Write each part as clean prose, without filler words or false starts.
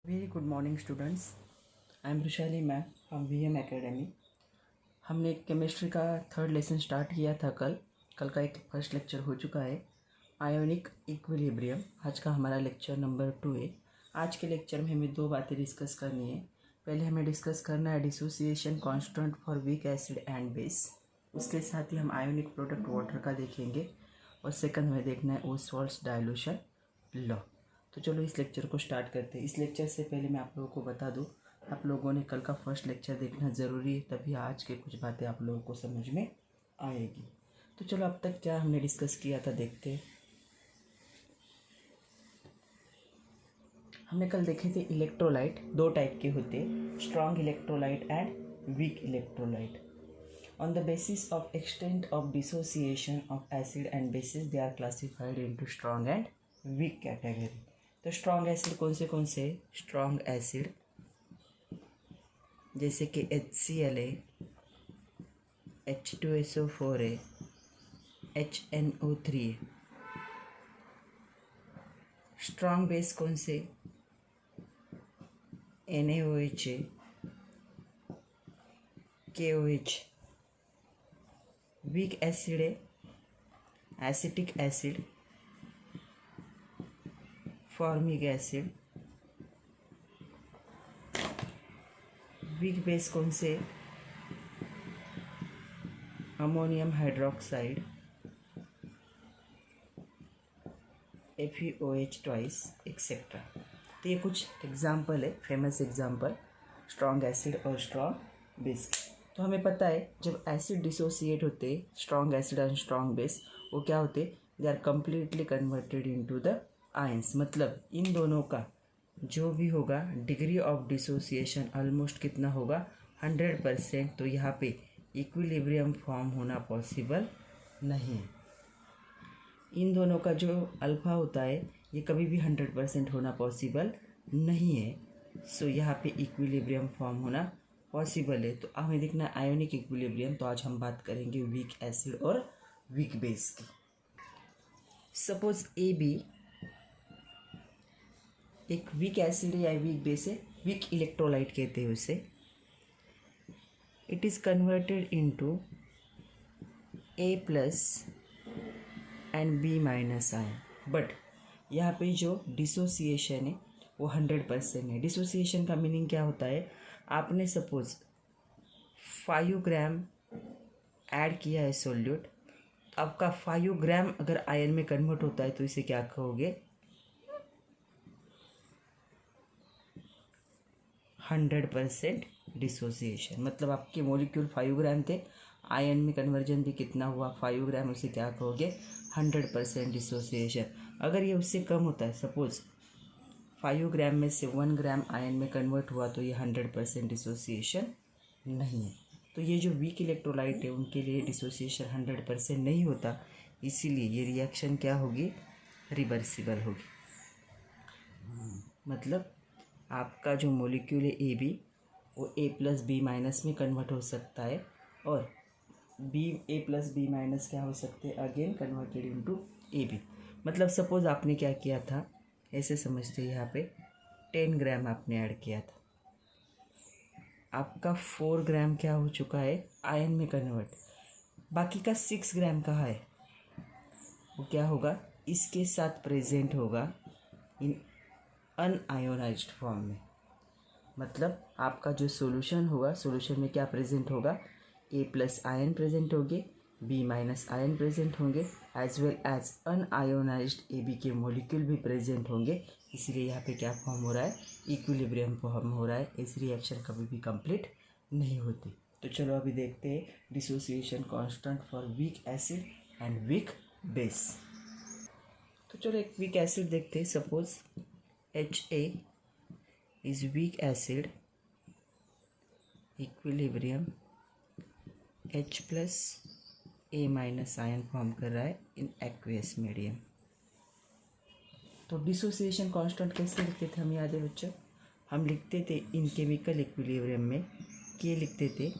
Very good morning students. I am Vrushali ma'am from VM academy. हमने chemistry का third lesson start किया था कल का एक फर्स्ट लेक्चर हो चुका है, आयोनिक इक्विलिब्रियम। आज का हमारा लेक्चर नंबर 2 है। आज के लेक्चर में हमें दो बातें डिस्कस करनी है। पहले हमें डिस्कस करना है dissociation constant for weak acid and base. उसके साथ ही हम आयोनिक प्रोडक्ट वाटर का देखेंगे और सेकंड में देखना है ओसवाल्ड्स डाइल्यूशन लॉ। तो चलो इस लेक्चर को स्टार्ट करते हैं। इस लेक्चर से पहले मैं आप लोगों को बता दूं, आप लोगों ने कल का फर्स्ट लेक्चर देखना ज़रूरी है, तभी आज के कुछ बातें आप लोगों को समझ में आएगी। तो चलो अब तक क्या हमने डिस्कस किया था देखते हैं। हमने कल देखे थे इलेक्ट्रोलाइट दो टाइप के होते, strong electrolyte and weak electrolyte. On the basis of extent of dissociation of acid and bases they are classified into strong and weak category. तो स्ट्रॉन्ग एसिड कौन से स्ट्रॉन्ग एसिड जैसे कि HCl है, H2SO4 है, HNO3 है। Strong base कौन से NaOH है, KOH। वीक एसिड है acetic acid, formic acid. Weak base कौन से ammonium hydroxide, FeOH twice etcetera. तो ये कुछ एग्जाम्पल है, फेमस एग्जाम्पल स्ट्रॉन्ग एसिड और स्ट्रॉन्ग बेस। तो हमें पता है जब एसिड डिसोसिएट होते strong acid and strong base, वो क्या होते, they are completely converted into the ions. मतलब इन दोनों का जो भी होगा डिग्री ऑफ डिसोसिएशन ऑलमोस्ट कितना होगा 100%। तो यहाँ पे इक्विलिब्रियम फॉर्म होना पॉसिबल नहीं है। इन दोनों का जो अल्फा होता है ये कभी भी 100% होना पॉसिबल नहीं है। सो यहाँ पे इक्विलिब्रियम फॉर्म होना पॉसिबल है। तो हमें देखना है आयोनिक इक्विलिब्रियम। तो आज हम बात करेंगे वीक एसिड और वीक बेस की। सपोज AB एक वीक एसिड या वीक बेस है, वीक इलेक्ट्रोलाइट कहते हैं उसे। It is converted into A+ and B- ion. But यहाँ पे जो डिसोसिएशन है वो 100% है। डिसोसिएशन का मीनिंग क्या होता है, आपने सपोज 5 ग्राम ऐड किया है सोल्यूट, आपका 5 ग्राम अगर आयन में कन्वर्ट होता है तो इसे क्या कहोगे 100% डिसोसिएशन। मतलब आपके मॉलिक्यूल 5 ग्राम थे, आयन में कन्वर्जन भी कितना हुआ 5 ग्राम, उसे क्या कहोगे 100% डिसोसिएशन। अगर ये उससे कम होता है, सपोज 5 ग्राम में से 1 ग्राम आयन में कन्वर्ट हुआ, तो ये 100% डिसोसिएशन नहीं है। तो ये जो वीक इलेक्ट्रोलाइट है उनके लिए डिसोसिएशन 100% नहीं होता, इसीलिए ये रिएक्शन क्या होगी, रिवर्सिबल होगी। मतलब आपका जो मॉलिक्यूल है AB वो A+ B- में कन्वर्ट हो सकता है, और A+ B- क्या हो सकते हैं, अगेन कन्वर्टेड इनटू AB। मतलब सपोज आपने क्या किया था, ऐसे समझते हैं, यहाँ पे 10 ग्राम आपने ऐड किया था, आपका 4 ग्राम क्या हो चुका है आयन में कन्वर्ट, बाकी का 6 ग्राम कहाँ है, वो क्या होगा इसके साथ प्रेजेंट होगा इन अनआयोनाइज्ड फॉर्म में। मतलब आपका जो सॉल्यूशन होगा, सॉल्यूशन में क्या प्रेजेंट होगा, A+ आयन प्रेजेंट होंगे, B- आयन प्रेजेंट होंगे, as well as unionised AB के मॉलिक्यूल भी प्रेजेंट होंगे। इसलिए यहाँ पे क्या फॉर्म हो रहा है, इक्विलिब्रियम फॉर्म हो रहा है। ऐसी रिएक्शन कभी भी कंप्लीट नहीं होती। तो चलो अभी देखते हैं dissociation constant for weak acid and weak base. तो चलो एक वीक एसिड देखते हैं। Suppose HA is weak acid, equilibrium H+ A- ion form कर रहा है इन एक्वियस मीडियम। तो डिसोसिएशन कांस्टेंट कैसे लिखते थे हम, याद है बच्चों, हम लिखते थे इन केमिकल इक्विलिब्रियम में K लिखते थे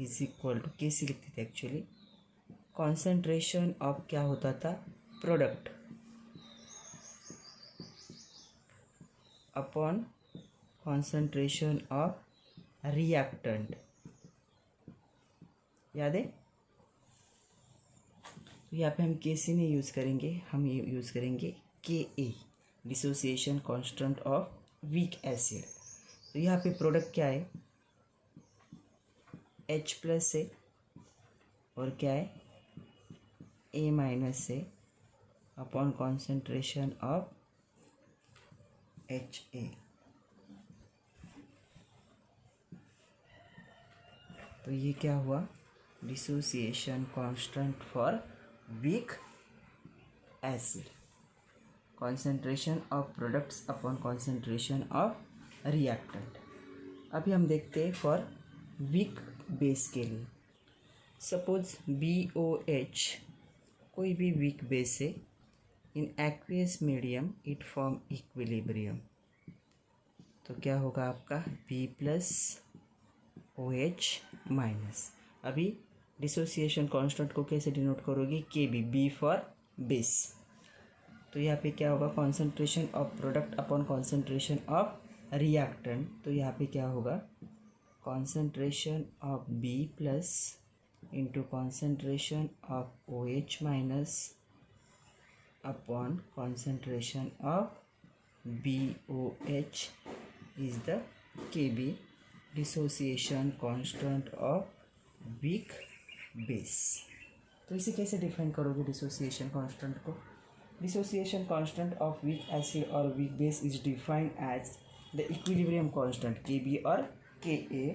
इज इक्वल टू, कैसे लिखते थे एक्चुअली, कॉन्सेंट्रेशन ऑफ क्या होता था product upon concentration of reactant, याद है? तो यहाँ पे हम KC नहीं यूज़ करेंगे, हम ये यूज़ करेंगे KA, dissociation constant of weak acid. तो यहाँ पे प्रोडक्ट क्या है, H+ है और क्या है, A- है अपॉन कॉन्सेंट्रेशन ऑफ HA। तो ये क्या हुआ, dissociation constant for weak acid, concentration of products upon concentration of reactant. अभी हम देखते हैं फॉर वीक बेस के लिए। सपोज BOH कोई भी वीक बेस है, in aqueous medium it form equilibrium. तो क्या होगा आपका B+OH-। अभी डिसोसिएशन कांस्टेंट को कैसे डिनोट करोगे, KB, B फॉर बेस। तो यहाँ पे क्या होगा, concentration of product upon concentration of reactant. तो यहाँ पे क्या होगा, concentration of B+ into concentration of OH- upon concentration of BOH is the KB, dissociation constant of weak base. तो इसे कैसे डिफाइन करोगे डिसोसिएशन कांस्टेंट को, dissociation constant of weak acid और weak base is defined as the equilibrium constant KB और KA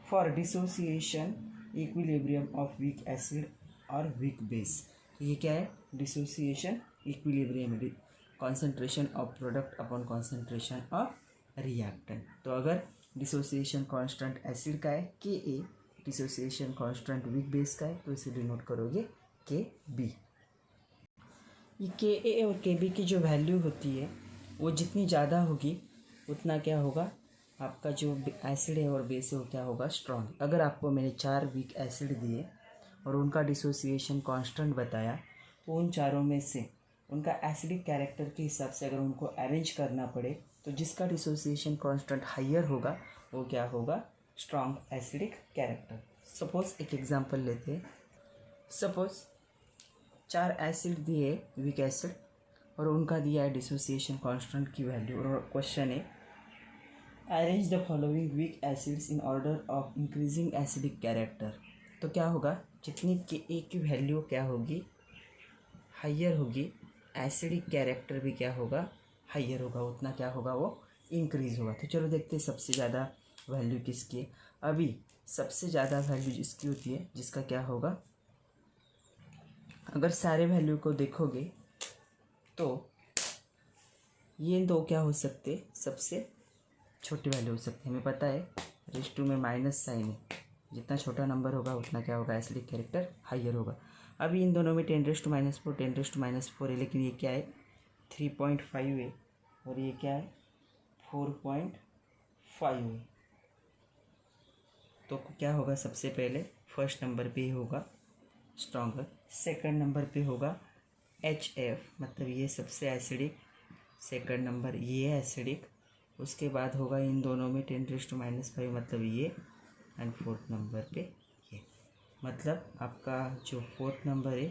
for dissociation equilibrium of weak acid और weak base. तो ये क्या है, dissociation equilibrium, concentration of product upon concentration of reactant. तो अगर dissociation constant acid का है KA, dissociation constant weak base का है, तो इसे डिनोट करोगे KB। ये KA और KB की जो वैल्यू होती है वो जितनी ज़्यादा होगी उतना क्या होगा, आपका जो एसिड है और बेस है वो क्या होगा, स्ट्रॉन्ग। अगर आपको मैंने 4 वीक एसिड दिए और उनका डिसोसिएशन कांस्टेंट बताया, तो उन चारों में से उनका एसिडिक कैरेक्टर के हिसाब से अगर उनको अरेंज करना पड़े तो जिसका डिसोसिएशन कांस्टेंट हाइयर होगा वो क्या होगा, स्ट्रॉन्ग एसिडिक कैरेक्टर। सपोज एक एग्जांपल लेते हैं। सपोज 4 एसिड दिए वीक एसिड और उनका दिया है डिसोसिएशन कांस्टेंट की वैल्यू, और क्वेश्चन है arrange the following weak acids in order of increasing acidic character. तो क्या होगा, जितनी KA की वैल्यू क्या होगी, हाइयर होगी, एसिडिक कैरेक्टर भी क्या होगा, हाइयर होगा, उतना क्या होगा, वो इंक्रीज होगा। तो चलो देखते हैं सबसे ज़्यादा वैल्यू किसकी है। अभी सबसे ज़्यादा वैल्यू जिसकी होती है, जिसका क्या होगा, अगर सारे वैल्यू को देखोगे तो ये दो क्या हो सकते, सबसे छोटी वैल्यू हो सकती है। हमें पता है रेज़-टू में माइनस साइन है, जितना छोटा नंबर होगा उतना क्या होगा, एसिडिक कैरेक्टर हाइयर होगा। अभी इन दोनों में 10⁻⁴ 10⁻⁴ है, लेकिन ये क्या है 3.5 है और ये क्या है 4.5 है। तो क्या होगा, सबसे पहले फर्स्ट नंबर पे ही होगा स्ट्रॉन्गर, सेकंड नंबर पे होगा HF, मतलब ये सबसे एसिडिक, सेकंड नंबर ये एसिडिक, उसके बाद होगा इन दोनों में 10⁻⁵ मतलब ये, एंड फोर्थ नंबर पे ये। मतलब आपका जो फोर्थ नंबर है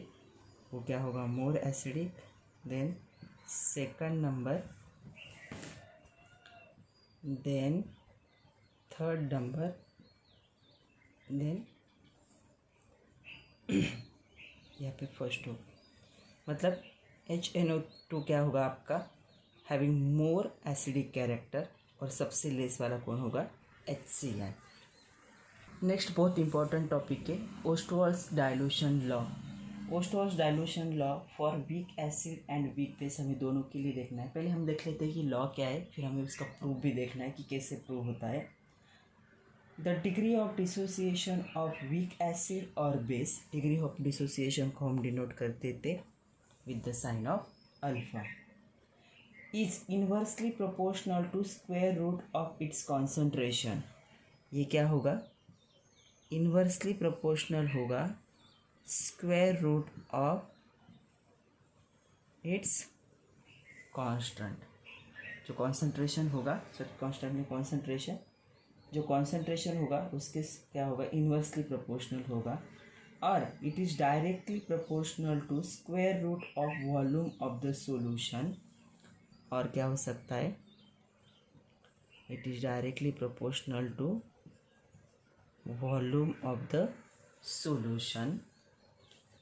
वो क्या होगा, more acidic, then second number, then third number, then यहाँ पे फर्स्ट हो, मतलब HNO2 क्या होगा आपका, हैविंग मोर एसिडिक कैरेक्टर, और सबसे लेस वाला कौन होगा, HCl। नेक्स्ट बहुत इंपॉर्टेंट टॉपिक है Ostwald's dilution law. Ostwald's dilution law for weak acid and weak base हमें दोनों के लिए देखना है। पहले हम देख लेते हैं कि लॉ क्या है, फिर हमें उसका प्रूफ भी देखना है कि कैसे प्रूव होता है। The degree of dissociation of weak acid और बेस, डिग्री ऑफ डिसोसिएशन को हम डिनोट करते थे with the sign of alpha, is inversely proportional to square root of its concentration. ये क्या होगा, इन्वर्सली प्रोपोर्शनल होगा square root of its constant. जो कॉन्सेंट्रेशन होगा, सॉरी कांस्टेंट में कॉन्सेंट्रेशन, जो कॉन्सेंट्रेशन होगा उसके क्या होगा, इन्वर्सली प्रोपोर्शनल होगा, और it is directly proportional to square root of volume of the solution. और क्या हो सकता है, it is directly proportional to volume of the solution,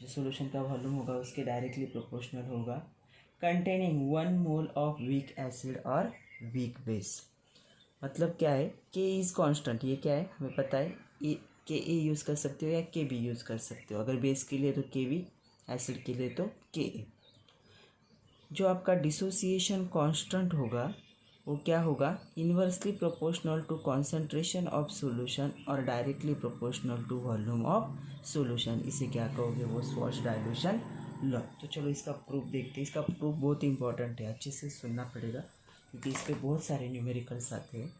जो सॉल्यूशन का वॉल्यूम होगा उसके डायरेक्टली प्रोपोर्शनल होगा, containing 1 mole of weak acid और वीक बेस। मतलब क्या है, के इज़ कांस्टेंट, ये क्या है हमें पता है, के ए यूज़ कर सकते हो या के बी यूज़ कर सकते हो, अगर बेस के लिए तो के बी, एसिड के लिए तो के ए। जो आपका डिसोसिएशन कांस्टेंट होगा वो क्या होगा, inversely proportional to concentration of solution और directly proportional to volume of solution. इसे क्या कहोगे, वो स्वॉश डाइल्यूशन लॉ। तो चलो इसका प्रूफ देखते हैं। इसका प्रूफ बहुत इंपॉर्टेंट है, अच्छे से सुनना पड़ेगा क्योंकि इस पर बहुत सारे न्यूमेरिकल्स आते हैं।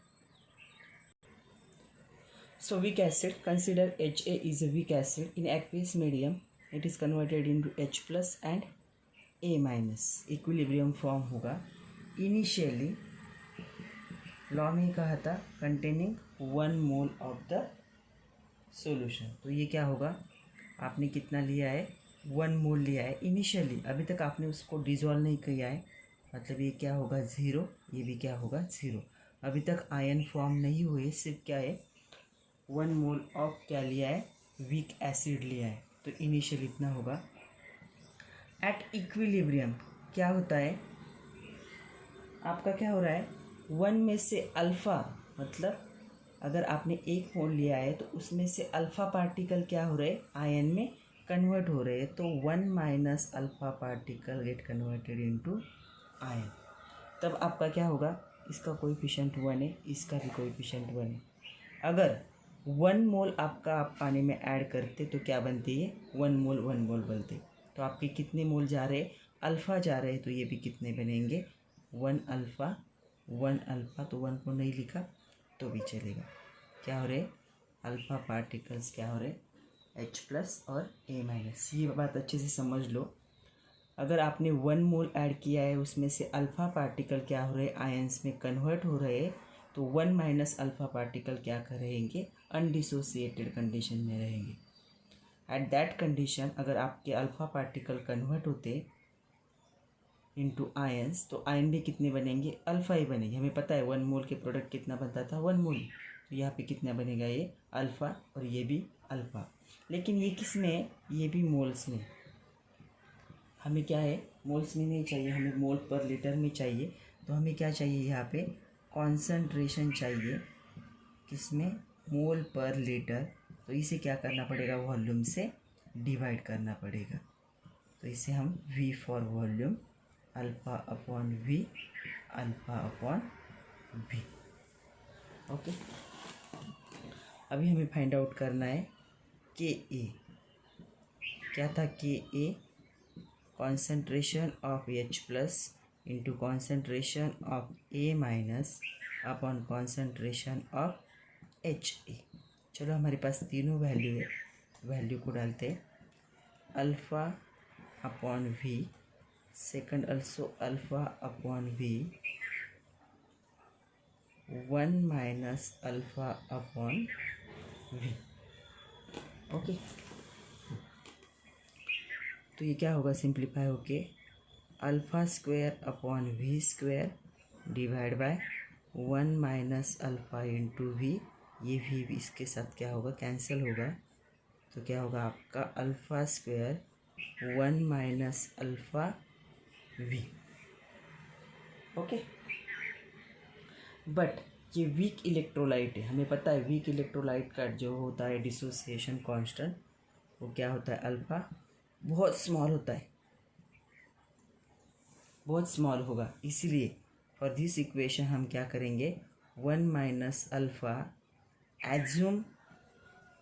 So weak acid, consider HA is a weak acid in aqueous medium. It is converted into H plus and A minus. Equilibrium form होगा। Initially, लॉ में कहा था containing 1 mole of the solution. तो ये क्या होगा, आपने कितना लिया है, 1 मोल लिया है इनिशियली, अभी तक आपने उसको डिजोल्व नहीं किया है, मतलब ये क्या होगा 0, ये भी क्या होगा 0। अभी तक आयन फॉर्म नहीं हुए, सिर्फ क्या है 1 मोल ऑफ क्या लिया है, वीक एसिड लिया है, तो इनिशियल इतना होगा। एट इक्विलिब्रियम क्या होता है, आपका क्या हो रहा है, 1 में से अल्फ़ा, मतलब अगर आपने 1 मोल लिया है तो उसमें से अल्फ़ा पार्टिकल क्या हो रहे हैं, आयन में कन्वर्ट हो रहे हैं, तो 1 minus alpha particle get converted into ion. तब आपका क्या होगा, इसका कोएफिशिएंट 1 है, इसका भी कोएफिशिएंट 1 है। अगर 1 मोल आपका आप पानी में ऐड करते तो क्या बनती है, 1 मोल बनते। तो आपके कितने मोल जा रहे हैं, अल्फ़ा जा रहे हैं, तो ये भी कितने बनेंगे, 1 अल्फ़ा, 1 अल्फ़ा, तो 1 को नहीं लिखा तो भी चलेगा। क्या हो रहे, अल्फ़ा पार्टिकल्स क्या हो रहे, H प्लस और A माइनस। ये बात अच्छे से समझ लो, अगर आपने 1 मोल ऐड किया है उसमें से अल्फ़ा पार्टिकल क्या हो रहे, आयंस में कन्वर्ट हो रहे, तो 1 माइनस अल्फ़ा पार्टिकल क्या करेंगे, अनडिसोसिएटेड कंडीशन में रहेंगे। एट दैट कंडीशन अगर आपके अल्फ़ा पार्टिकल कन्वर्ट होते इनटू आयंस, तो आयन भी कितने बनेंगे, अल्फ़ा ही बनेंगे। हमें पता है 1 मोल के प्रोडक्ट कितना बनता था, 1 मोल, तो यहाँ पे कितना बनेगा, ये अल्फ़ा और ये भी अल्फ़ा। लेकिन ये किस में है, ये भी मोल्स में। हमें क्या है, मोल्स में नहीं चाहिए, हमें मोल पर लीटर में चाहिए। तो हमें क्या चाहिए, यहाँ पे कॉन्सेंट्रेशन चाहिए, किसमें, मोल पर लीटर। तो इसे क्या करना पड़ेगा, वॉल्यूम से डिवाइड करना पड़ेगा। तो इसे हम V for volume, alpha upon V, alpha upon V। Okay, अभी हमें फाइंड आउट करना है KA क्या था, KA concentration of H plus into concentration of A minus upon concentration of HA। चलो हमारे पास तीनों वैल्यू है, वैल्यू को डालते हैं, alpha upon V, second also alpha upon V, 1 minus alpha upon V। Okay, तो ये क्या होगा, सिंप्लीफाई होके alpha square upon V square divide by 1 minus alpha into V। ये V भी इसके साथ क्या होगा, कैंसिल होगा, तो क्या होगा आपका alpha square 1 minus alpha V। Okay, but ये वीक इलेक्ट्रोलाइट है, हमें पता है वीक इलेक्ट्रोलाइट का जो होता है डिसोसिएशन कांस्टेंट, वो क्या होता है, अल्फ़ा बहुत स्मॉल होता है, बहुत स्मॉल होगा। इसीलिए फॉर दिस इक्वेशन हम क्या करेंगे, 1 minus alpha assume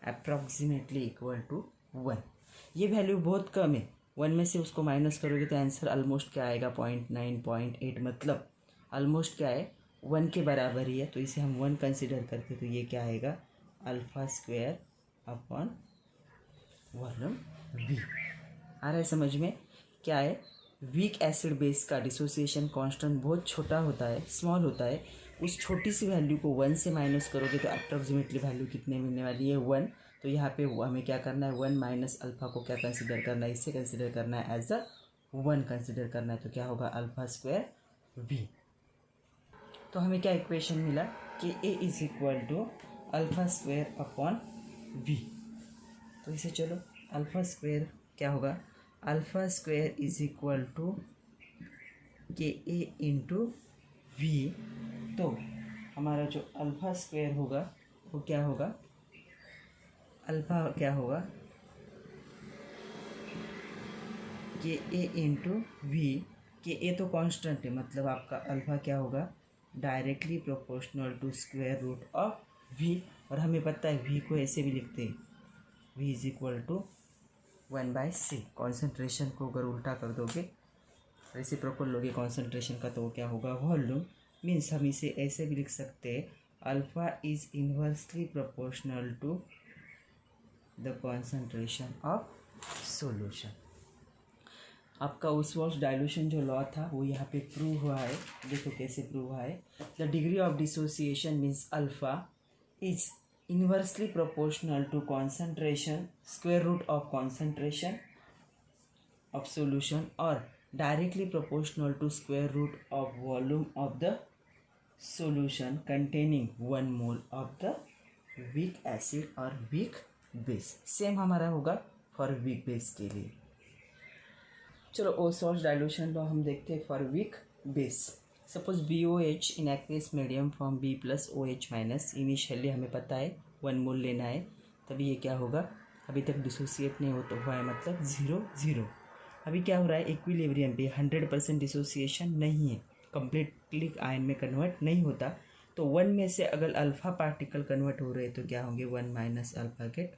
approximately equal to 1। ये वैल्यू बहुत कम है, 1 में से उसको माइनस करोगे तो आंसर ऑलमोस्ट क्या आएगा, 0.9 0.8, मतलब ऑलमोस्ट क्या है 1 के बराबर ही है। तो इसे हम 1 कंसिडर करते तो ये क्या आएगा, alpha square upon volume V। आ रहा है समझ में, क्या है वीक एसिड बेस का डिसोसिएशन कांस्टेंट बहुत छोटा होता है, स्मॉल होता है, उस छोटी सी वैल्यू को 1 से माइनस करोगे तो अप्रॉक्सीमेटली वैल्यू कितने मिलने वाली है 1। तो यहाँ पे हमें क्या करना है 1 माइनस अल्फ़ा को क्या कंसिडर करना है, इससे कंसिडर करना है एज अ 1 कंसिडर करना है। तो क्या होगा अल्फ़ा स्क्वायर वी। तो हमें क्या इक्वेशन मिला कि A is equal to alpha square upon V. तो इसे चलो अल्फ़ा स्क्वायर क्या होगा, alpha square is equal to K A into V. तो हमारा जो अल्फ़ा स्क्वायर होगा वो क्या होगा, अल्फ़ा क्या होगा के ए इंटू वी। के ए तो कांस्टेंट है, मतलब आपका अल्फ़ा क्या होगा directly proportional to square root of V. और हमें पता है वी को ऐसे भी लिखते हैं, V is equal to 1/c। Concentration को अगर उल्टा कर दोगे, रेसिप्रोकल लोगे कॉन्सेंट्रेशन का, तो वो क्या होगा वॉल्यूम। मीन्स हम इसे ऐसे भी लिख सकते हैं alpha is inversely proportional to the concentration of solution. आपका उस्वाल्स डाइल्यूशन जो लॉ था वो यहाँ पे प्रूव हुआ है। देखो कैसे प्रूव हुआ है। The degree of dissociation means alpha is inversely proportional to concentration square root of concentration of solution or directly proportional to square root of volume of the solution containing 1 mole of the weak acid or weak base। Same हमारा होगा for weak base के लिए। चलो ओसॉल्ट dilution law हम देखते हैं for weak base. Suppose BOH in aqueous medium form B plus OH minus. Initially हमें पता है 1 मोल लेना है, तभी ये क्या होगा, अभी तक डिसोसिएट नहीं हुआ है, मतलब 0 अभी क्या हो रहा है इक्विलिब्रियम पे 100% डिसोसिएशन नहीं है, कम्प्लीटली आयन में कन्वर्ट नहीं होता। तो 1 में से अगर अल्फ़ा पार्टिकल कन्वर्ट हो रहे हैं तो क्या होंगे 1 minus alpha get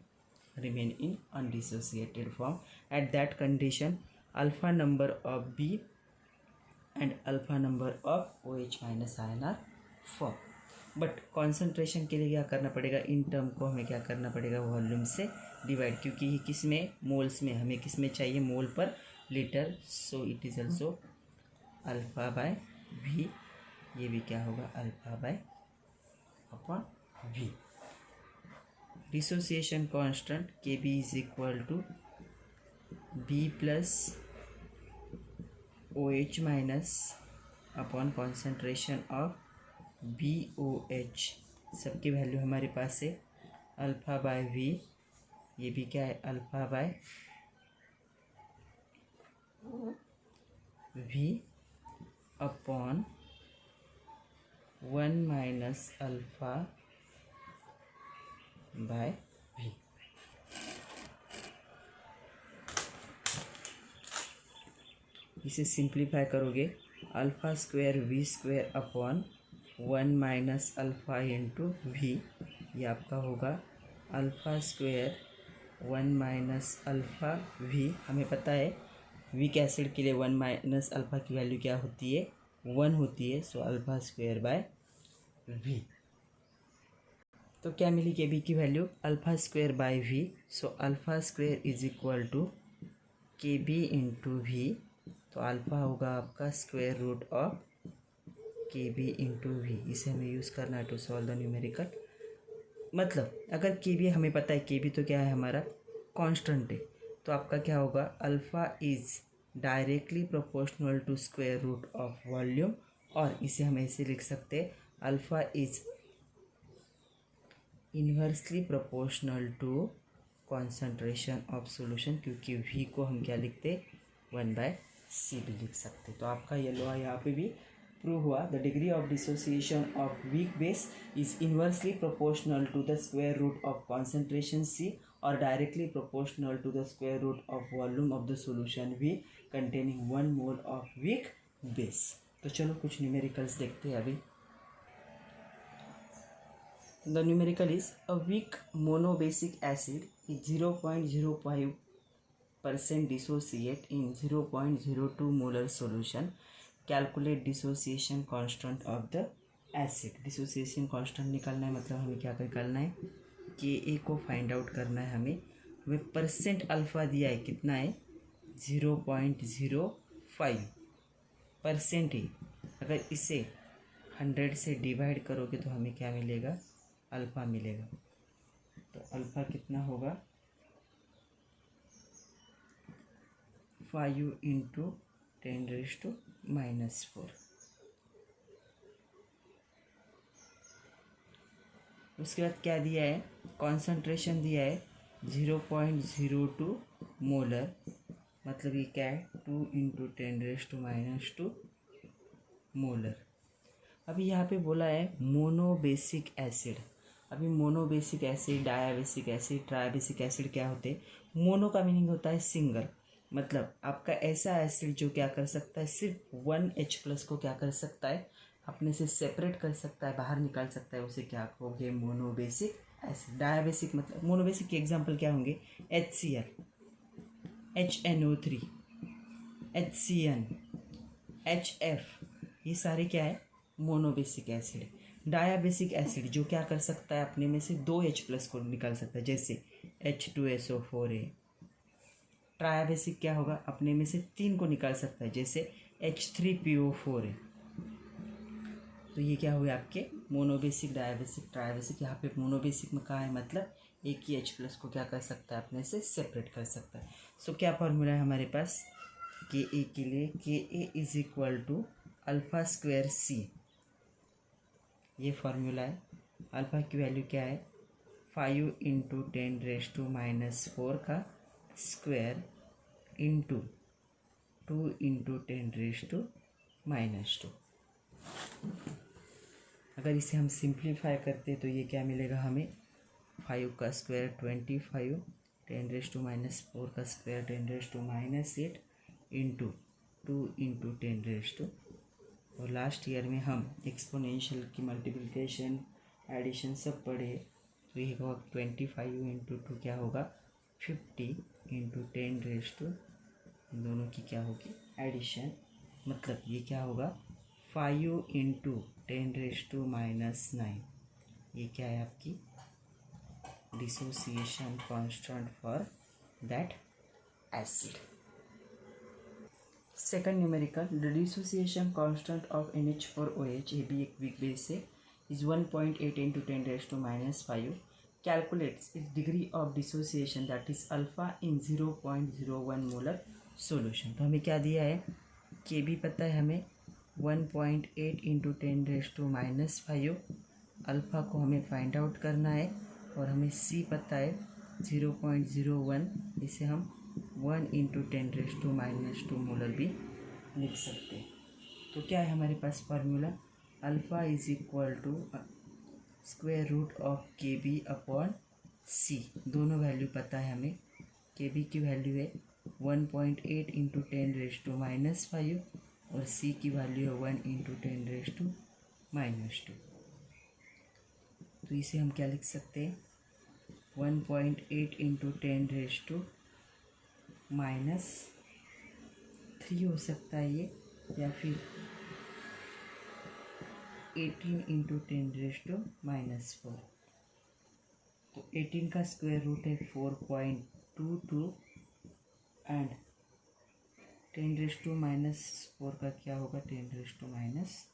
remain in undissociated form. At that condition alpha number of B and alpha number of OH minus ion are form. But concentration के लिए क्या करना पड़ेगा, इन टर्म को हमें क्या करना पड़ेगा वॉल्यूम से डिवाइड, क्योंकि ये किस में मोल्स में, हमें किस में चाहिए mole per litre. So it is also alpha by V. ये भी क्या होगा alpha by upon V. Dissociation constant K B is equal to B plus OH minus upon concentration of BOH। सबकी वैल्यू हमारे पास है अल्फ़ा बाय वी। ये भी क्या है alpha by V upon 1 minus alpha by V. इसे simplify करोगे alpha square V square upon 1 minus alpha into V. ये आपका होगा alpha square 1 minus alpha V. हमें पता है वीक एसिड के लिए 1 माइनस अल्फ़ा की वैल्यू क्या होती है 1 होती है। So alpha square by V. तो क्या मिली के बी की value alpha square by V. So alpha square is equal to K B into V. तो अल्फ़ा होगा आपका square root of K B into V. इसे हमें यूज़ करना है टू सॉल्व द न्यूमेरिकल। मतलब अगर के बी हमें पता है, के बी तो क्या है हमारा कांस्टेंट है, तो आपका क्या होगा alpha is directly proportional to square root of volume. और इसे हम ऐसे लिख सकते हैं alpha is inversely proportional to concentration of solution, क्योंकि वी को हम क्या लिखते 1/c भी लिख सकते। तो आपका ये लॉ यहाँ पे भी प्रूव हुआ। The degree of dissociation of weak base is inversely proportional to the square root of concentration C और directly proportional to the square root of volume of the solution V containing 1 mole of weak base. तो चलो कुछ numericals देखते हैं अभी। The numerical is a weak monobasic acid is 0.05% dissociate in 0.02 molar solution. Calculate dissociation constant of the acid. Dissociation constant निकालना है, मतलब हमें क्या निकालना है कि ए को फाइंड आउट करना है। हमें परसेंट अल्फ़ा दिया है, कितना है 0.05 5% है। अगर इसे 100 से डिवाइड करोगे तो हमें क्या मिलेगा, अल्फ़ा मिलेगा। तो अल्फ़ा कितना होगा, 5 × 10⁻⁻4। उसके बाद क्या दिया है, कॉन्सेंट्रेशन दिया है 0.02 मोलर, मतलब ये क्या है, 2 × 10⁻² मोलर। अभी यहाँ पे बोला है मोनोबेसिक एसिड। अभी monobasic acid, dibasic acid, tribasic acid क्या होते हैं। मोनो का मीनिंग होता है सिंगल, मतलब आपका ऐसा एसिड जो क्या कर सकता है, सिर्फ 1H+ को क्या कर सकता है, अपने से सेपरेट कर सकता है, बाहर निकाल सकता है, उसे क्या कहोगे, मोनोबेसिक एसिड। डायाबेसिक मतलब, मोनोबेसिक के एग्जाम्पल क्या होंगे, HCl, HNO3, HCN, HF, ये सारे क्या है, मोनोबेसिक एसिड। डायाबेसिक एसिड जो क्या कर सकता है, अपने में से 2H+ को निकाल सकता है, जैसे H2SO4 है। ट्रायाबेसिक क्या होगा, अपने में से 3 को निकाल सकता है, जैसे H3PO4 है। तो ये क्या हुए आपके मोनोबेसिक, डायाबेसिक, ट्रायाबेसिक। यहाँ पे मोनोबेसिक में कहा है, मतलब एक ही H+ को क्या कर सकता है, अपने से सेपरेट कर सकता है। सो क्या फॉर्मूला है हमारे पास, Ka के लिए, Ka = α²C, ये फॉर्मूला है। अल्फ़ा की वैल्यू क्या है, 5 × 10⁻⁻4 का स्क्वायर इंटू 2 × 10⁻²। अगर इसे हम सिंप्लीफाई करते तो ये क्या मिलेगा हमें, 5 का स्क्वायर 25, 10⁻⁻4 का स्क्वायर 10⁻⁸ इंटू 2 × 10⁻²। और लास्ट ईयर में हम एक्सपोनेंशियल की मल्टीप्लिकेशन, एडिशन सब पढ़े, तो ये होगा 25 × 2 क्या होगा, 50 × 10⁻², दोनों की क्या होगी, एडिशन। मतलब ये क्या होगा, 5 × 10⁻⁹, ये क्या है आपकी dissociation constant for that acid. Second numerical, the dissociation constant of NH4OH, ये भी एक वीक बेस है, is 1.8 × 10⁻⁵. Calculates it's degree of dissociation, that is alpha in 0.01 molar solution. तो हमें क्या दिया है, के भी पता है हमें 1.8 × 10⁻⁵, अल्फ़ा को हमें फाइंड आउट करना है, और हमें सी पता है 0.01, इसे हम 1 × 10⁻² मोलर भी लिख सकते हैं। तो क्या है हमारे पास फार्मूला, अल्फ़ा = √KB/C, दोनों वैल्यू पता है हमें। KB की वैल्यू है 1.8 × 10⁻⁵, और C की वैल्यू है 1 × 10⁻²। तो इसे हम क्या लिख सकते हैं, 1.8 × 10⁻³ हो सकता है ये, या फिर 18 × 10⁻⁴। तो 18 का स्क्वायर रूट है 4.22, एंड 10⁻⁴ का क्या होगा, 10⁻²।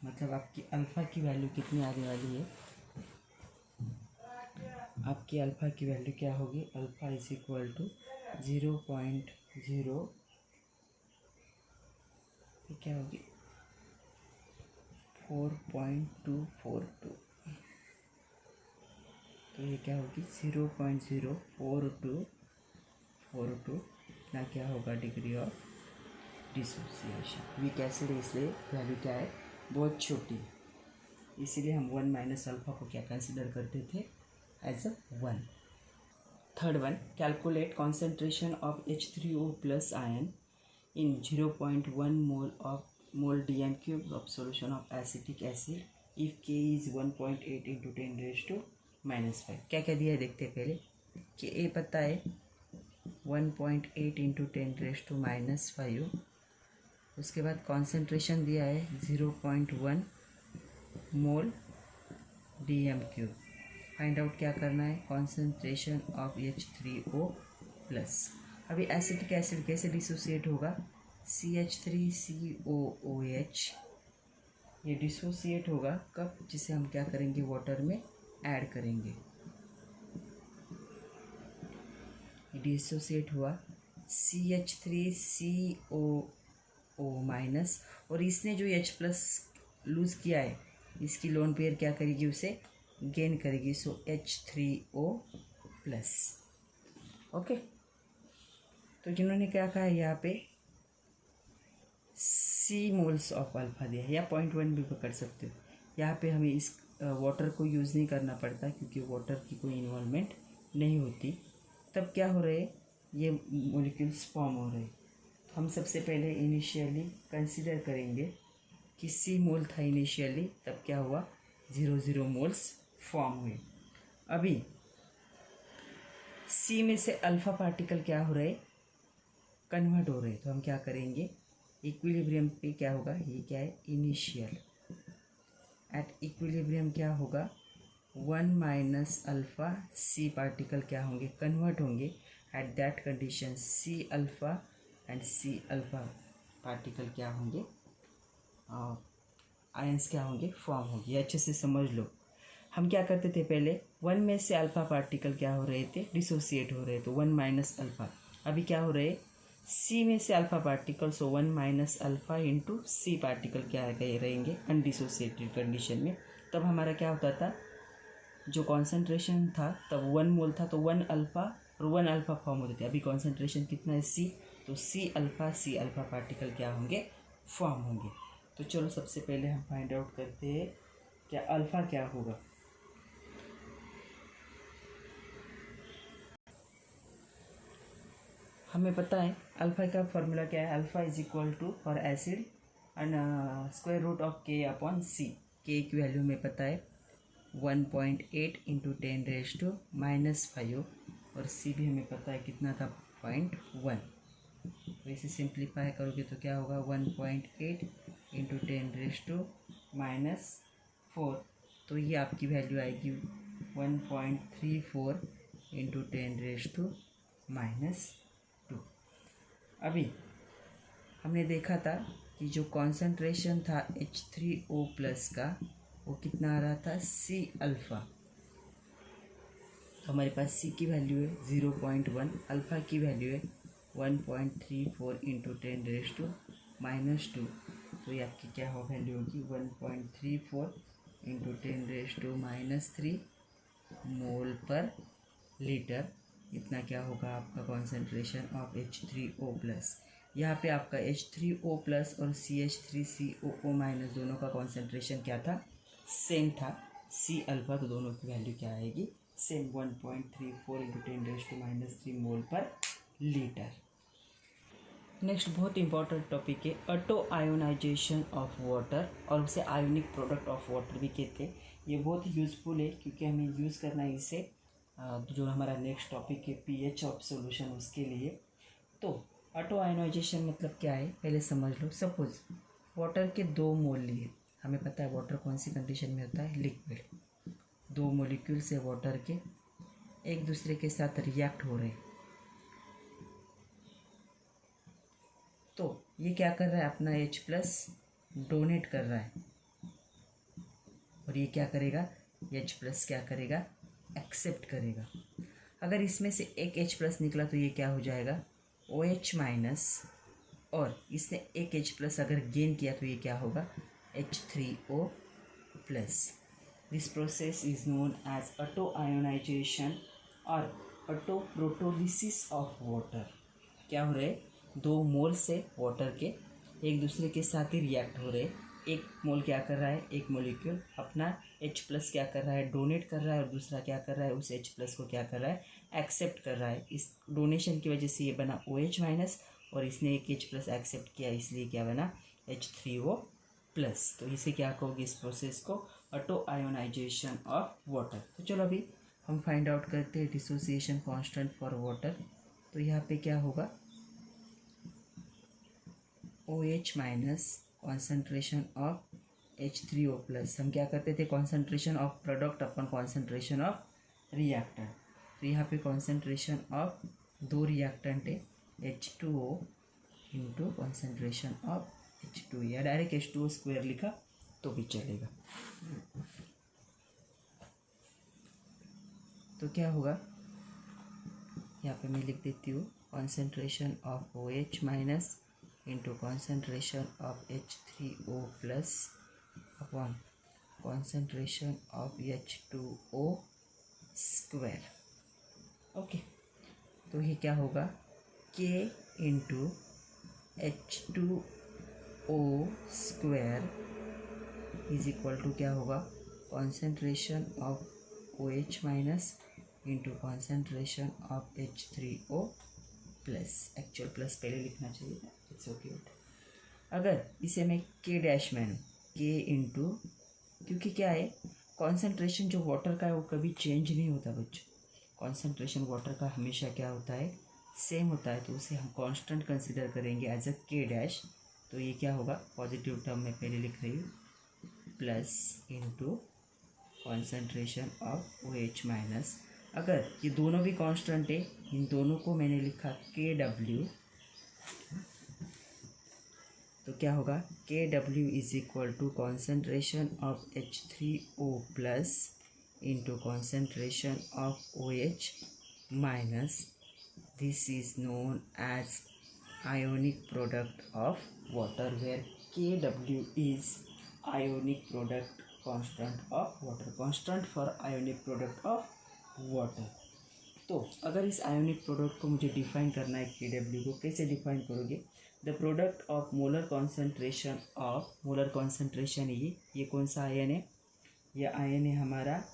मतलब आपकी अल्फ़ा की वैल्यू कितनी आने वाली है, आपकी अल्फ़ा की वैल्यू क्या होगी, अल्फ़ा = 0.0, क्या होगी 4.242। तो ये क्या होगी 0.04242, ना क्या होगा, degree of dissociation. Week acid है इसलिए वैल्यू क्या है, बहुत छोटी है, इसीलिए हम 1 - अल्फ़ा को क्या कंसिडर करते थे, as a 1। Third one, calculate concentration of H3O+ ion in 0.1 mole dm³ of solution of acetic acid if K is 1.8 × 10⁻⁵। क्या क्या दिया है देखते हैं पहले, कि A पता है 1.8 × 10⁻⁵, उसके बाद कॉन्सेंट्रेशन दिया है 0.1 मोल dm³। फाइंड आउट क्या करना है, कॉन्सेंट्रेशन ऑफ H3O+। अभी एसिटिक एसिड कैसे डिसोसिएट होगा, CH3COOH ये डिसोसिएट होगा कब, जिसे हम क्या करेंगे, वाटर में ऐड करेंगे। डिसोसिएट हुआ CH3COO माइनस, और इसने जो H प्लस लूज़ किया है इसकी लोन पेयर क्या करेगी, उसे गेन करेगी, सो H3O प्लस। ओके, तो जिन्होंने क्या कहा है यहाँ पे C मोल्स ऑफ अल्फ़ा दिया है, या 0.1 भी कर सकते हो। यहाँ पे हमें इस वाटर को यूज़ नहीं करना पड़ता क्योंकि वाटर की कोई इन्वॉल्वमेंट नहीं होती। तब क्या हो रहे हैं, ये मॉलिक्यूल्स फॉर्म हो रहे हैं। तो हम सबसे पहले इनिशियली कंसीडर करेंगे कि C मोल था इनिशियली, तब क्या हुआ, 0 मोल्स फॉर्म हुए। अभी C में से अल्फ़ा पार्टिकल क्या हो रहे, कन्वर्ट हो रहे। तो हम क्या करेंगे, इक्विलिब्रियम पे क्या होगा, ये क्या है, इनिशियल। एट इक्विलिब्रियम क्या होगा, 1 माइनस अल्फ़ा C पार्टिकल क्या होंगे, कन्वर्ट होंगे। Eight that condition C alpha and C alpha particle क्या होंगे, आयंस क्या होंगे, फॉर्म होगी। अच्छे से समझ लो। हम क्या करते थे पहले, 1 में से अल्फ़ा पार्टिकल क्या हो रहे थे, डिसोसिएट हो रहे, तो 1 माइनस अल्फ़ा। अभी क्या हो रहे, C में से अल्फ़ा पार्टिकल, सो 1 minus alpha into C particle क्या रहेंगे अनडिसोसिएटेड कंडीशन में। तब हमारा क्या होता था, जो कॉन्सेंट्रेशन था तब 1 मोल था, तो 1 अल्फ़ा और 1 अल्फ़ा फॉर्म होते थे। अभी कॉन्सेंट्रेशन कितना है, C, तो C अल्फ़ा पार्टिकल क्या होंगे, फॉर्म होंगे। तो चलो सबसे पहले हम फाइंड आउट करते हैं क्या अल्फ़ा क्या होगा। हमें पता है अल्फ़ा का फॉर्मूला क्या है, alpha is equal to for acid and square root of K upon C। K की वैल्यू हमें पता है 1.8 इंटू 10⁻⁻5, और C भी हमें पता है कितना था, 0.1। तो इसे सिंप्लीफाई करोगे तो क्या होगा, 1.8 इंटू 10⁻⁴, तो ये आपकी वैल्यू आएगी 1.34 इंटू 10⁻²। अभी हमने देखा था कि जो कॉन्सेंट्रेशन था H3O प्लस का वो कितना आ रहा था, C अल्फ़ा। तो हमारे पास C की वैल्यू है 0.1, अल्फ़ा की वैल्यू है 1.34 इंटू 10⁻²। तो ये आपकी क्या हो वैल्यू होगी, 1.34 इंटू 10⁻³ मोल पर लीटर। इतना क्या होगा आपका कॉन्सेंट्रेशन ऑफ H3O प्लस। यहाँ पे आपका H3O प्लस और CH3COO माइनस दोनों का कॉन्सेंट्रेशन क्या था, सेम था, C अल्फ़ा। तो दोनों की वैल्यू क्या आएगी, सेम 1.34 इंटू 10⁻³ मोल पर लीटर। नेक्स्ट बहुत इंपॉर्टेंट टॉपिक है ऑटो आयोनाइजेशन ऑफ वाटर, और उसे आयोनिक प्रोडक्ट ऑफ वाटर भी कहते हैं। ये बहुत यूज़फुल है क्योंकि हमें यूज़ करना है इसे जो हमारा नेक्स्ट टॉपिक है पीएच ऑफ सॉल्यूशन, उसके लिए। तो ऑटो आयोनाइजेशन मतलब क्या है, पहले समझ लो। सपोज वाटर के 2 मोल लिए, हमें पता है वाटर कौन सी कंडीशन में होता है, लिक्विड। 2 मोलिक्यूल्स है वाटर के, एक दूसरे के साथ रिएक्ट हो रहे, तो ये क्या कर रहा है, अपना H प्लस डोनेट कर रहा है, और ये क्या करेगा, H प्लस क्या करेगा, एक्सेप्ट करेगा। अगर इसमें से एक H प्लस निकला तो ये क्या हो जाएगा, OH माइनस, और इसने एक H प्लस अगर गेन किया तो ये क्या होगा, H3O plus. This process is known as auto ionisation और ऑटो प्रोटोलिसिस ऑफ वाटर। क्या हो रहे हैं, 2 मोल से वाटर के एक दूसरे के साथ ही रिएक्ट हो रहे। एक मोल क्या कर रहा है, एक मोलिक्यूल अपना H प्लस क्या कर रहा है, डोनेट कर रहा है, और दूसरा क्या कर रहा है, उस H प्लस को क्या कर रहा है, एक्सेप्ट कर रहा है। इस डोनेशन की वजह से ये बना OH माइनस, और इसने एक H प्लस एक्सेप्ट किया, इसलिए क्या बना, H3O प्लस। तो इसे क्या कहोगे, इस प्रोसेस को ऑटो आयोनाइजेशन ऑफ वाटर। तो चलो अभी हम फाइंड आउट करते हैं डिसोसिएशन कांस्टेंट फॉर वाटर। तो यहाँ पे क्या होगा, OH minus concentration of H3O plus. हम क्या करते थे, concentration of product upon concentration of reactant. तो यहाँ पे कॉन्सेंट्रेशन ऑफ 2 रिएक्टेंट है H2O into concentration of H2, या डायरेक्ट H2O स्क्वायर लिखा तो भी चलेगा। तो क्या होगा, यहाँ पे मैं लिख देती हूँ concentration of OH minus into concentration of H3O plus upon concentration of H2O square. Okay, तो ये क्या होगा, K into H2O square is equal to क्या होगा, concentration of OH minus into concentration of H3O plus. Actual plus पहले लिखना चाहिए था, इट्स ओके। अगर इसे मैं K डैश में K इंटू, क्योंकि क्या है, कॉन्सेंट्रेशन जो वाटर का है वो कभी चेंज नहीं होता बच्चों। कॉन्सेंट्रेशन वाटर का हमेशा क्या होता है, सेम होता है, तो उसे हम कांस्टेंट कंसीडर करेंगे एज अ K डैश। तो ये क्या होगा, पॉजिटिव टर्म में पहले लिख रही हूँ, plus into concentration of OH minus. अगर ये दोनों भी कांस्टेंट है, इन दोनों को मैंने लिखा KW, तो क्या होगा, KW is equal to concentration of H3O plus into concentration of OH minus. This is known as ionic product of water, where KW is ionic product constant of water, constant for ionic product of water। तो अगर इस ionic product को मुझे define करना है, KW को कैसे define करोगे, the product of molar concentration of, molar concentration ये कौन सा आयन है, ये आयन है हमारा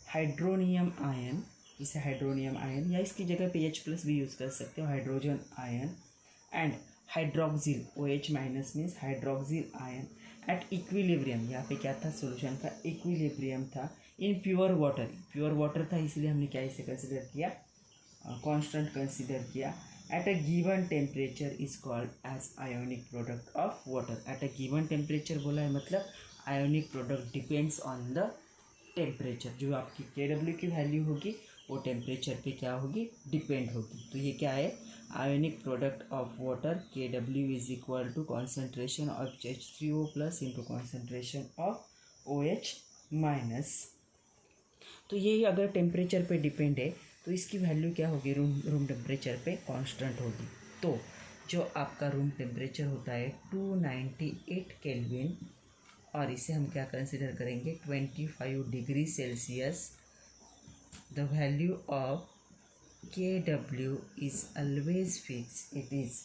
हाइड्रोनियम आयन। इसे हाइड्रोनियम आयन, या इसकी जगह पे H+ भी यूज़ कर सकते हो, hydrogen ion and hydroxyl, OH minus means hydroxyl ion at equilibrium. यहाँ पे क्या था, सॉल्यूशन का इक्विलिब्रियम था in pure water. Pure water था, इसलिए हमने क्या इसे कंसिडर किया, कांस्टेंट कंसिडर किया। At a given temperature is called as ionic product of water. At a given temperature बोला है, मतलब ionic product depends on the temperature. जो आपकी KW की वैल्यू होगी वो टेम्परेचर पे क्या होगी, डिपेंड होगी। तो ये क्या है, ionic product of water, KW is equal to concentration of H3O plus into concentration of OH minus. तो ये अगर टेम्परेचर पे डिपेंड है तो इसकी वैल्यू क्या होगी, रूम टेम्परेचर पे कांस्टेंट होगी। तो जो आपका रूम टेम्परेचर होता है 298 केल्विन, और इसे हम क्या कंसिडर करेंगे, 25 degree Celsius. The value of KW is always fix, it is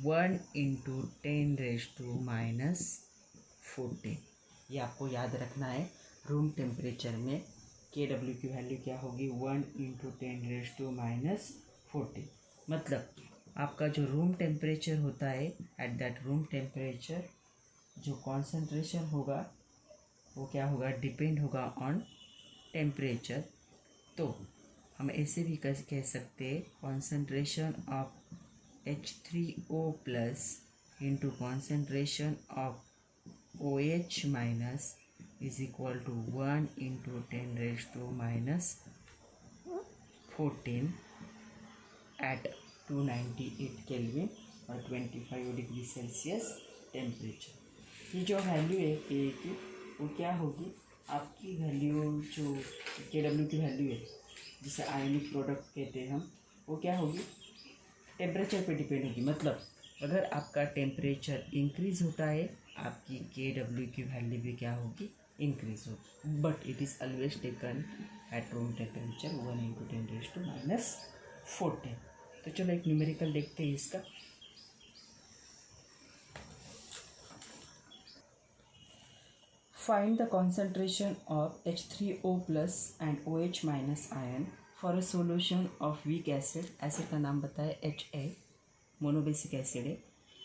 1 × 10⁻⁻14। ये आपको याद रखना है, रूम टेम्परेचर में KW की वैल्यू क्या होगी, 1 × 10⁻14। मतलब आपका जो रूम टेम्परेचर होता है, एट दैट रूम टेम्परेचर जो कॉन्सेंट्रेशन होगा वो क्या होगा, डिपेंड होगा ऑन टेम्परेचर। तो हम ऐसे भी कह सकते हैं, concentration of H3O plus into concentration of OH minus is equal to 1 × 10⁻14 at 298 kelvin और 25 डिग्री सेल्सियस टेम्परेचर। ये जो वैल्यू है के की, वो क्या होगी, आपकी वैल्यू जो KW की वैल्यू है जिसे आयोनिक प्रोडक्ट कहते हैं हम, वो क्या होगी, टेम्परेचर पे डिपेंड होगी। मतलब अगर आपका टेम्परेचर इंक्रीज़ होता है, आपकी KW की वैल्यू भी क्या होगी, इंक्रीज होगी। But it is always taken at room temperature 1 × 10⁻14। तो चलो एक न्यूमेरिकल देखते हैं इसका। Find the concentration of H3O plus and OH minus ion for a solution of weak acid. Acid का नाम बताया HA, मोनोबेसिक एसिड है।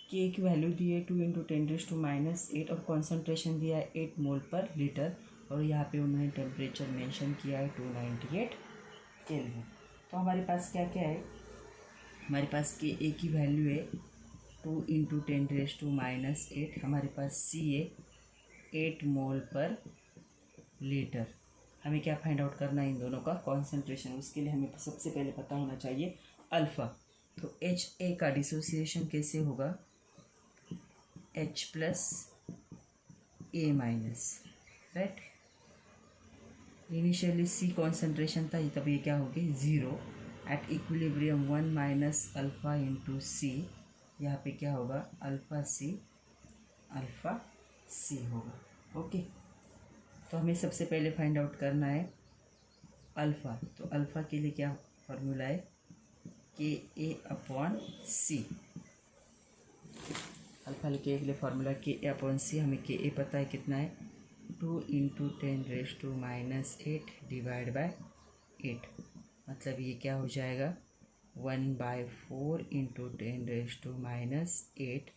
K की वैल्यू दी है 2 × 10⁻8 और कॉन्सेंट्रेशन दिया है 8 मोल पर लीटर, और यहाँ पे उन्होंने टेम्परेचर मेंशन किया है 298 केल्विन। तो हमारे पास क्या क्या है, हमारे पास KA की वैल्यू है 2 × 10⁻8, हमारे पास C है 8 मोल पर लीटर। हमें क्या फाइंड आउट करना है, इन दोनों का कॉन्सेंट्रेशन। उसके लिए हमें सबसे पहले पता होना चाहिए अल्फ़ा। तो HA का डिसोसिएशन कैसे होगा, H plus A minus, right. Initially C concentration था, तब ये क्या होगी 0 at equilibrium 1 minus alpha into C, यहाँ पे क्या होगा अल्फ़ा सी होगा। ओके, तो हमें सबसे पहले फाइंड आउट करना है अल्फ़ा। तो अल्फ़ा के लिए क्या फॉर्मूला है के ए अपॉन सी। अल्फ़ा के लिए फॉर्मूला के ए अपॉन सी, हमें के ए पता है कितना है 2 इंटू 10⁻⁻8 डिवाइड बाय 8, मतलब ये क्या हो जाएगा 1/4 इंटू 10⁻⁸,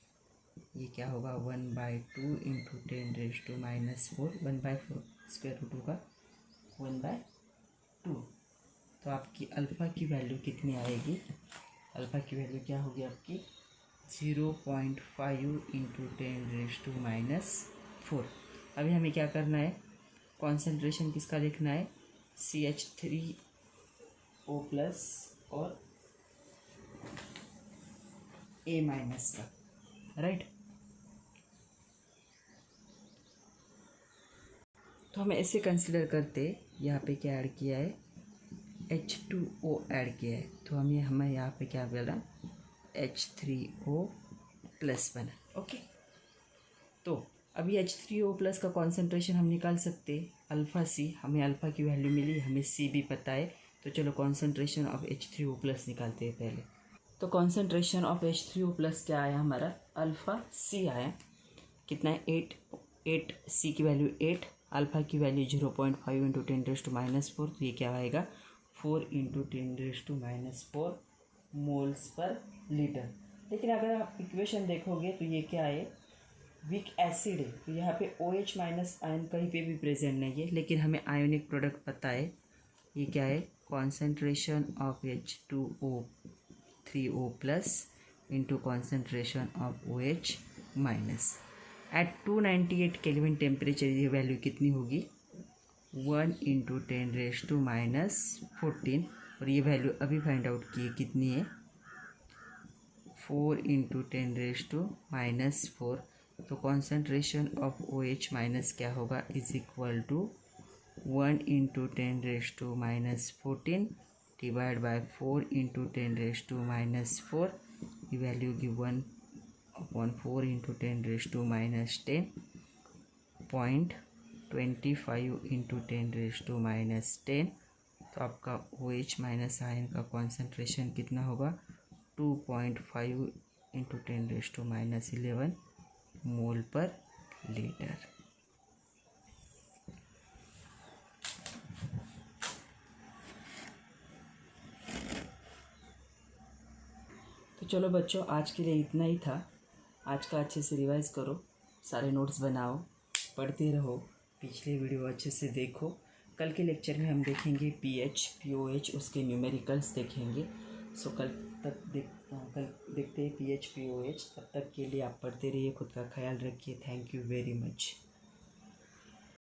ये क्या होगा 1/2 इंटू 10⁻⁴, 1/4 स्क्वायर रूट होगा 1/2। तो आपकी अल्फ़ा की वैल्यू कितनी आएगी, अल्फ़ा की वैल्यू क्या होगी आपकी 0.5 इंटू 10⁻⁴। अभी हमें क्या करना है, कॉन्सेंट्रेशन किसका देखना है CH3O प्लस और A माइनस का, राइट। तो हम ऐसे कंसिडर करते, यहाँ पे क्या ऐड किया है H2O ऐड किया है, तो हमें यहाँ पे क्या बना H3O प्लस बना। ओके, तो अभी H3O प्लस का कॉन्सेंट्रेशन हम निकाल सकते अल्फ़ा सी, हमें अल्फ़ा की वैल्यू मिली, हमें सी भी पता है, तो चलो कॉन्सेंट्रेशन ऑफ H3O प्लस निकालते हैं पहले। तो कॉन्सेंट्रेशन ऑफ H3O प्लस क्या आया हमारा अल्फ़ा सी आया, कितना है 8 सी की वैल्यू 8, अल्फ़ा की वैल्यू 0.5 इंटू 10⁻⁴, तो ये क्या आएगा 4 इंटू 10⁻⁴ मोल्स पर लीटर। लेकिन अगर आप इक्वेशन देखोगे तो ये क्या है वीक एसिड है, तो यहाँ पे OH माइनस आयन कहीं पे भी प्रेजेंट नहीं है, लेकिन हमें आयोनिक प्रोडक्ट पता है, ये क्या है concentration of H2O3O plus into concentration of OH minus at 298 kelvin temperature, ये वैल्यू कितनी होगी 1 इंटू 10⁻⁴, और ये वैल्यू अभी फाइंड आउट की कितनी है 4 इंटू 10⁻⁴। तो कॉन्सेंट्रेशन ऑफ OH माइनस क्या होगा is equal to 1 into 10⁻⁴ divide by 4 into 10⁻⁴, ये वैल्यू की 1/4 इंटू 10⁻⁻, 0.25 इंटू 10⁻⁻। तो आपका OH माइनस आयन का कॉन्सेंट्रेशन कितना होगा 2.5 इंटू 10⁻11 मोल पर लीटर। तो चलो बच्चों, आज के लिए इतना ही था। आज का अच्छे से रिवाइज करो, सारे नोट्स बनाओ, पढ़ते रहो, पिछले वीडियो अच्छे से देखो। कल के लेक्चर में हम देखेंगे pH, pOH, उसके न्यूमेरिकल्स देखेंगे। सो कल देखते हैं pH, pOH। तब तक के लिए आप पढ़ते रहिए, खुद का ख्याल रखिए। Thank you very much.